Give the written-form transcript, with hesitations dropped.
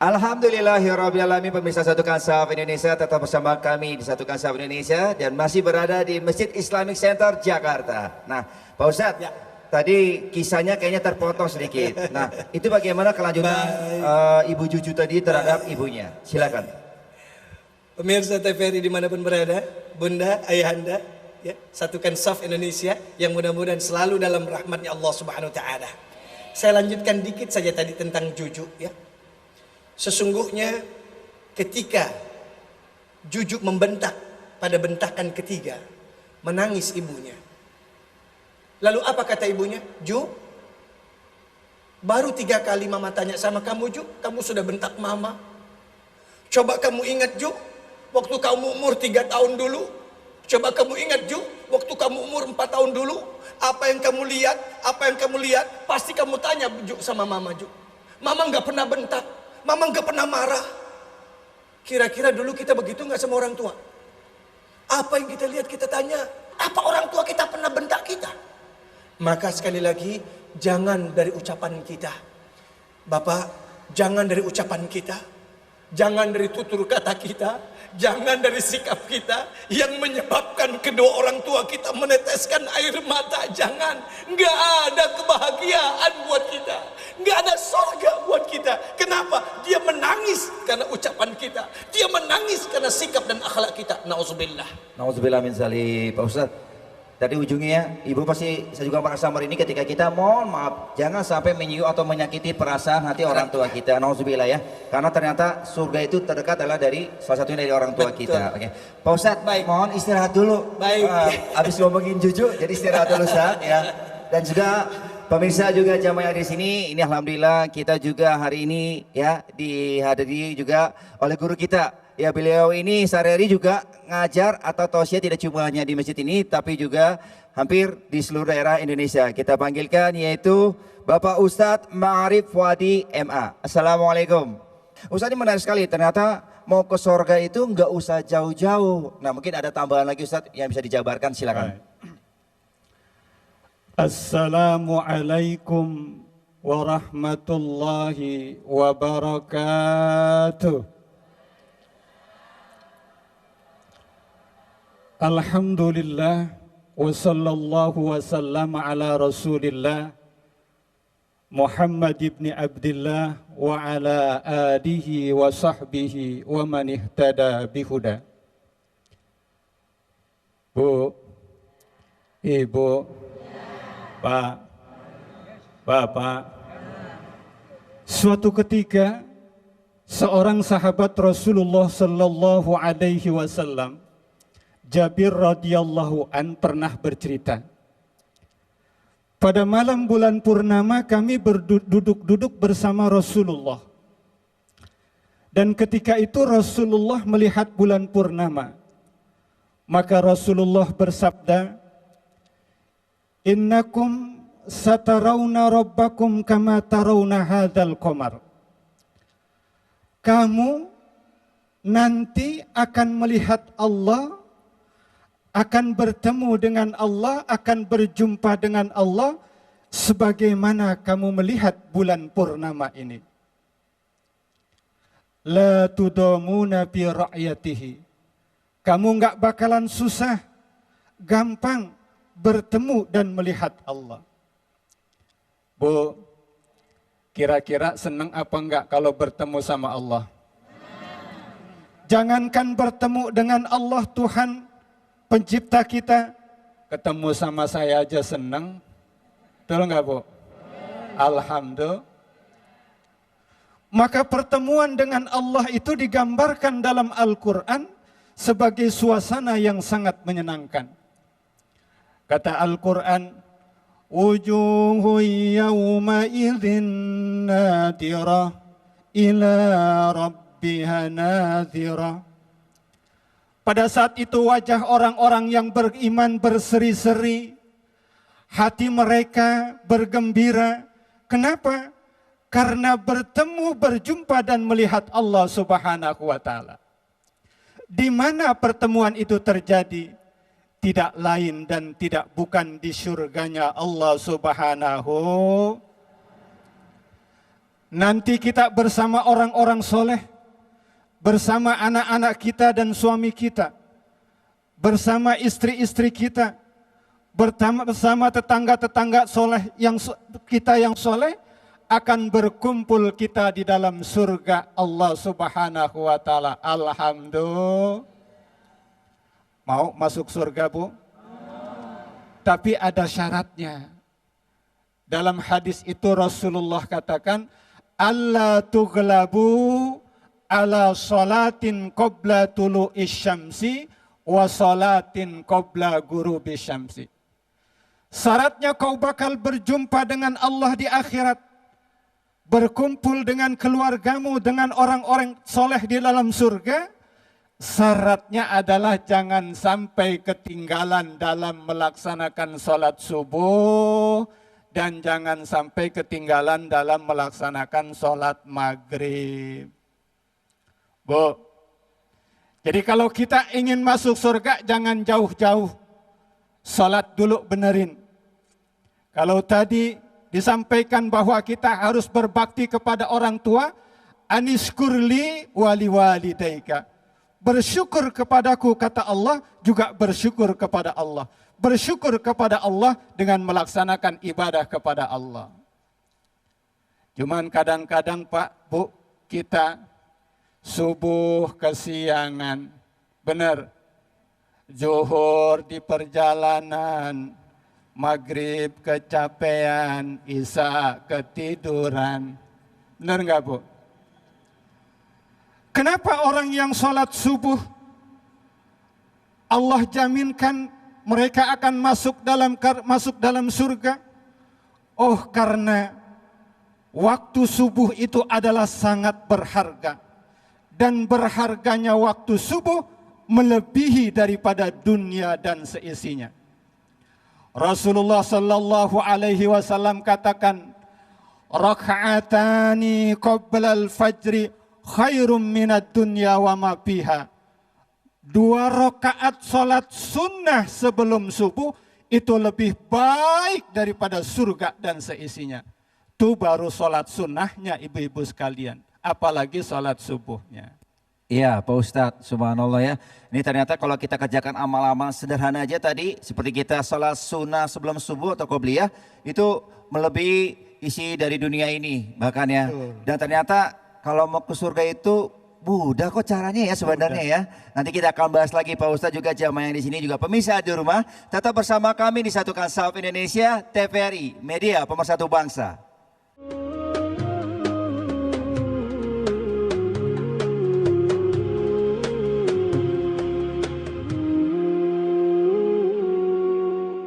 Alhamdulillahirrahmanirrahim. Pemirsa Satukan Sahaf Indonesia tetap bersama kami di Satukan Sahaf Indonesia dan masih berada di Masjid Islamic Center Jakarta. Nah, Pak Ustadz, ya, tadi kisahnya kayaknya terpotong sedikit. Nah, itu bagaimana kelanjutan Ibu Juju tadi terhadap ibunya? Silakan. Pemirsa TVRI dimanapun berada, Bunda, Ayahanda, ya, Satukan Sahaf Indonesia yang mudah-mudahan selalu dalam rahmatnya Allah Subhanahu Wa Taala. Saya lanjutkan dikit saja tadi tentang Juju, ya. Sesungguhnya ketika Juju membentak pada bentakan ketiga, menangis ibunya. Lalu apa kata ibunya? Ju, baru 3 kali mama tanya sama kamu, Ju, kamu sudah bentak mama. Coba kamu ingat, Ju, waktu kamu umur 3 tahun dulu. Coba kamu ingat, Ju, waktu kamu umur 4 tahun dulu. Apa yang kamu lihat? Apa yang kamu lihat? Pasti kamu tanya, Ju, sama mama, Ju. Mama nggak pernah bentak. Mama nggak pernah marah. Kira-kira dulu kita begitu nggak sama orang tua? Apa yang kita lihat kita tanya? Apa orang tua kita pernah bentak kita? Maka sekali lagi, jangan dari ucapan kita. Bapak, jangan dari ucapan kita. Jangan dari tutur kata kita. Jangan dari sikap kita yang menyebabkan kedua orang tua kita meneteskan air mata. Jangan. Nggak ada kebahagiaan buat kita. Nggak ada surga buat kita. Kenapa? Dia menangis karena ucapan kita. Dia menangis karena sikap dan akhlak kita. Nauzubillah. Nauzubillah min zalik. Pak Ustadz, tadi ujungnya Ibu pasti saya juga merasa ini ketika kita mohon maaf jangan sampai menyinggung atau menyakiti perasaan hati orang tua kita. Nauzubillah, ya. Karena ternyata surga itu terdekat adalah dari salah satunya dari orang tua kita. Oke. Pak Ustadz, baik, mohon istirahat dulu. Baik. Habis ngomongin Juju, jadi istirahat dulu, Ustadz, ya. Dan juga pemirsa juga jamaah di sini, ini alhamdulillah kita juga hari ini ya dihadiri juga oleh guru kita. Ya, beliau ini sehari-hari juga ngajar atau tausiah tidak cuma hanya di masjid ini tapi juga hampir di seluruh daerah Indonesia. Kita panggilkan yaitu Bapak Ustadz Ma'arif Fuadi MA. Assalamualaikum. Ustadz, ini menarik sekali, ternyata mau ke surga itu nggak usah jauh-jauh. Nah, mungkin ada tambahan lagi Ustadz yang bisa dijabarkan, silakan. Assalamualaikum warahmatullahi wabarakatuh. Alhamdulillah wa sallallahu wa sallam ala Rasulillah Muhammad ibn Abdullah wa ala alihi wa sahbihi wa man ihtada bihuda. Bu, Ibu, Pak, Bapak, suatu ketika seorang sahabat Rasulullah sallallahu alaihi wasallam, Jabir radhiyallahu an, pernah bercerita, pada malam bulan purnama kami duduk bersama Rasulullah. Dan ketika itu Rasulullah melihat bulan purnama. Maka Rasulullah bersabda, Innakum satarawna rabbakum kama tarawna hadzal qamar. Kamu nanti akan melihat Allah, akan bertemu dengan Allah, akan berjumpa dengan Allah sebagaimana kamu melihat bulan purnama ini. La tudamuna bi ra'yatihi. Kamu enggak bakalan susah, gampang bertemu dan melihat Allah. Bu, kira-kira senang apa enggak kalau bertemu sama Allah? Jangankan bertemu dengan Allah Tuhan Pencipta kita, ketemu sama saya aja senang. Betul enggak, Bu? Alhamdulillah. Maka pertemuan dengan Allah itu digambarkan dalam Al-Quran sebagai suasana yang sangat menyenangkan. Kata Al-Quran, wujuhu yawma idzin nadhirah ila rabbiha nadhirah. Pada saat itu wajah orang-orang yang beriman berseri-seri, hati mereka bergembira. Kenapa? Karena bertemu, berjumpa dan melihat Allah Subhanahu wa Ta'ala. Di mana pertemuan itu terjadi? Tidak lain dan tidak bukan di surganya Allah Subhanahu. Nanti kita bersama orang-orang soleh, bersama anak-anak kita dan suami kita, bersama istri-istri kita, bersama tetangga-tetangga soleh kita yang soleh, akan berkumpul kita di dalam surga Allah Subhanahu wa taala. Alhamdulillah. Mau masuk surga, Bu? Tapi ada syaratnya. Dalam hadis itu Rasulullah katakan, "Alla tughlabu ala salatin qabla tulu'is syamsi wa salatin qabla ghurubis syamsi." Syaratnya kau bakal berjumpa dengan Allah di akhirat. Berkumpul dengan keluargamu, dengan orang-orang soleh di dalam surga. Syaratnya adalah jangan sampai ketinggalan dalam melaksanakan sholat subuh. Dan jangan sampai ketinggalan dalam melaksanakan sholat maghrib. Bu, jadi kalau kita ingin masuk surga jangan jauh-jauh. Sholat dulu benerin. Kalau tadi disampaikan bahwa kita harus berbakti kepada orang tua, aniskurli wali walidaika. Bersyukur kepadaku, kata Allah, juga bersyukur kepada Allah. Bersyukur kepada Allah dengan melaksanakan ibadah kepada Allah. Cuman kadang-kadang Pak, Bu, kita subuh kesiangan, benar. Zuhur di perjalanan, maghrib kecapean, isya ketiduran. Benar nggak, Bu? Kenapa orang yang sholat subuh Allah jaminkan mereka akan masuk dalam surga? Oh, karena waktu subuh itu adalah sangat berharga. Dan berharganya waktu subuh melebihi daripada dunia dan seisinya. Rasulullah sallallahu alaihi wasallam katakan, "Raka'atani qabla al-fajri khairum minad dunya wa ma fiha." 2 rakaat salat sunnah sebelum subuh itu lebih baik daripada surga dan seisinya. Itu baru salat sunnahnya ibu-ibu sekalian, apalagi salat subuhnya. Iya Pak Ustadz, subhanallah ya. Ini ternyata kalau kita kerjakan amal-amal sederhana aja tadi, seperti kita sholat sunnah sebelum subuh atau qobliyah, itu melebihi isi dari dunia ini bahkan ya. Dan ternyata kalau mau ke surga itu mudah kok caranya ya sebenarnya ya. Nanti kita akan bahas lagi Pak Ustadz, juga jamaah yang di sini, juga pemirsa di rumah. Tetap bersama kami di Satukan Saf Indonesia, TVRI, Media Pemersatu Bangsa.